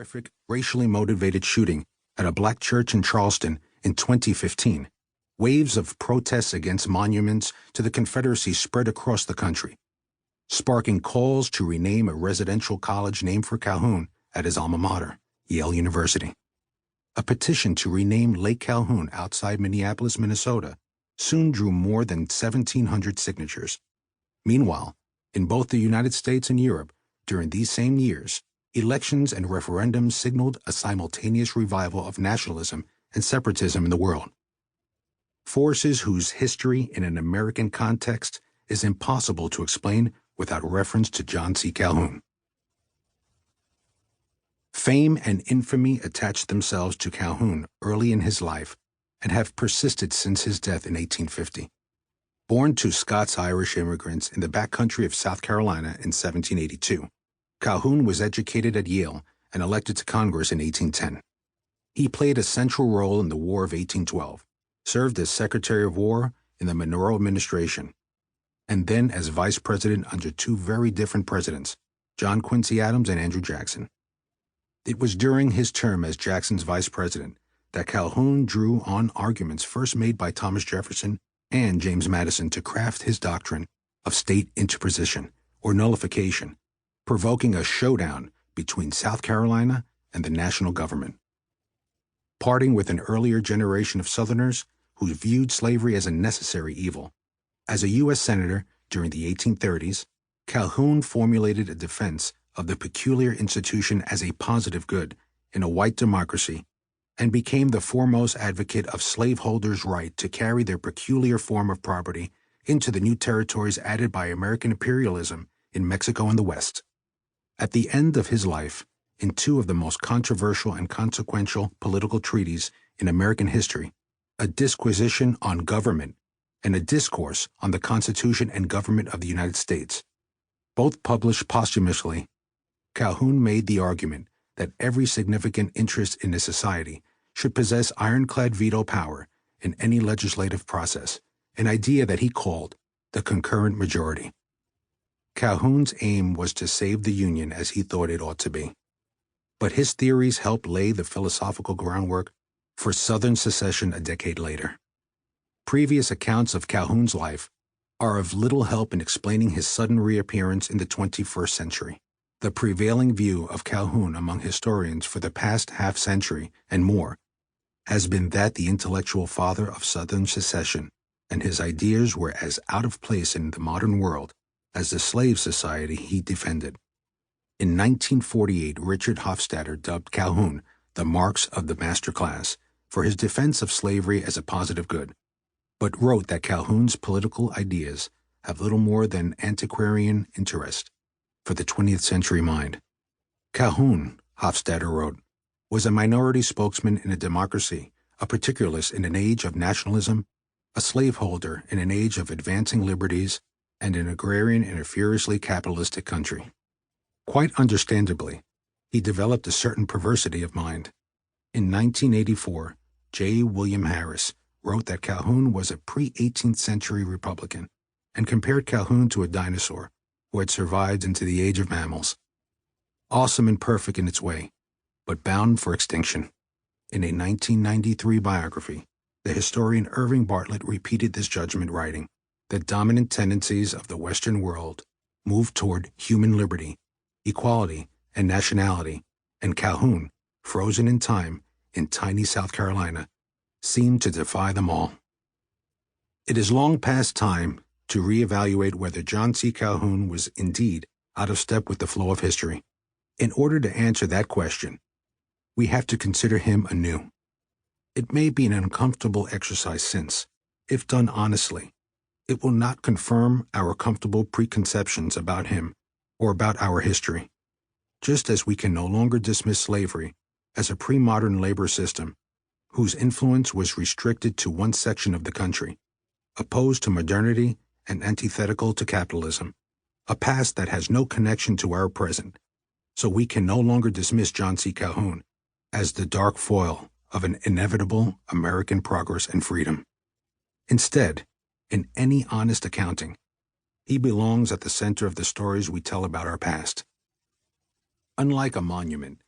horrific, racially motivated shooting at a black church in Charleston in 2015, waves of protests against monuments to the Confederacy spread across the country, sparking calls to rename a residential college named for Calhoun at his alma mater, Yale University. A petition to rename Lake Calhoun outside Minneapolis, Minnesota, soon drew more than 1,700 signatures. Meanwhile, in both the United States and Europe, during these same years, elections and referendums signaled a simultaneous revival of nationalism and separatism in the world. Forces whose history in an American context is impossible to explain without reference to John C. Calhoun. Fame and infamy attached themselves to Calhoun early in his life and have persisted since his death in 1850. Born to Scots-Irish immigrants in the backcountry of South Carolina in 1782, Calhoun was educated at Yale and elected to Congress in 1810. He played a central role in the War of 1812, served as Secretary of War in the Monroe administration, and then as Vice President under two very different presidents, John Quincy Adams and Andrew Jackson. It was during his term as Jackson's Vice President that Calhoun drew on arguments first made by Thomas Jefferson and James Madison to craft his doctrine of state interposition, or nullification, provoking a showdown between South Carolina and the national government. Parting with an earlier generation of Southerners who viewed slavery as a necessary evil, as a U.S. Senator during the 1830s, Calhoun formulated a defense of the peculiar institution as a positive good in a white democracy and became the foremost advocate of slaveholders' right to carry their peculiar form of property into the new territories added by American imperialism in Mexico and the West. At the end of his life, in two of the most controversial and consequential political treaties in American history, a disquisition on government and a discourse on the Constitution and government of the United States, both published posthumously, Calhoun made the argument that every significant interest in a society should possess ironclad veto power in any legislative process, an idea that he called the concurrent majority. Calhoun's aim was to save the Union as he thought it ought to be. But his theories helped lay the philosophical groundwork for Southern secession a decade later. Previous accounts of Calhoun's life are of little help in explaining his sudden reappearance in the 21st century. The prevailing view of Calhoun among historians for the past half-century and more has been that the intellectual father of Southern secession and his ideas were as out of place in the modern world as the slave society he defended. In 1948, Richard Hofstadter dubbed Calhoun the Marx of the master class for his defense of slavery as a positive good, but wrote that Calhoun's political ideas have little more than antiquarian interest for the 20th century mind. Calhoun, Hofstadter wrote, was a minority spokesman in a democracy, a particularist in an age of nationalism, a slaveholder in an age of advancing liberties, and an agrarian in a furiously capitalistic country. Quite understandably, he developed a certain perversity of mind. In 1984, J. William Harris wrote that Calhoun was a pre-18th century Republican and compared Calhoun to a dinosaur who had survived into the age of mammals. Awesome and perfect in its way, but bound for extinction. In a 1993 biography, the historian Irving Bartlett repeated this judgment, writing that dominant tendencies of the Western world move toward human liberty, equality, and nationality, and Calhoun, frozen in time in tiny South Carolina, seemed to defy them all. It is long past time to reevaluate whether John C. Calhoun was indeed out of step with the flow of history. In order to answer that question, we have to consider him anew. It may be an uncomfortable exercise since, if done honestly, it will not confirm our comfortable preconceptions about him or about our history, just as we can no longer dismiss slavery as a pre-modern labor system whose influence was restricted to one section of the country, opposed to modernity and antithetical to capitalism, a past that has no connection to our present, so we can no longer dismiss John C. Calhoun as the dark foil of an inevitable American progress and freedom. Instead, in any honest accounting, he belongs at the center of the stories we tell about our past. Unlike a monument,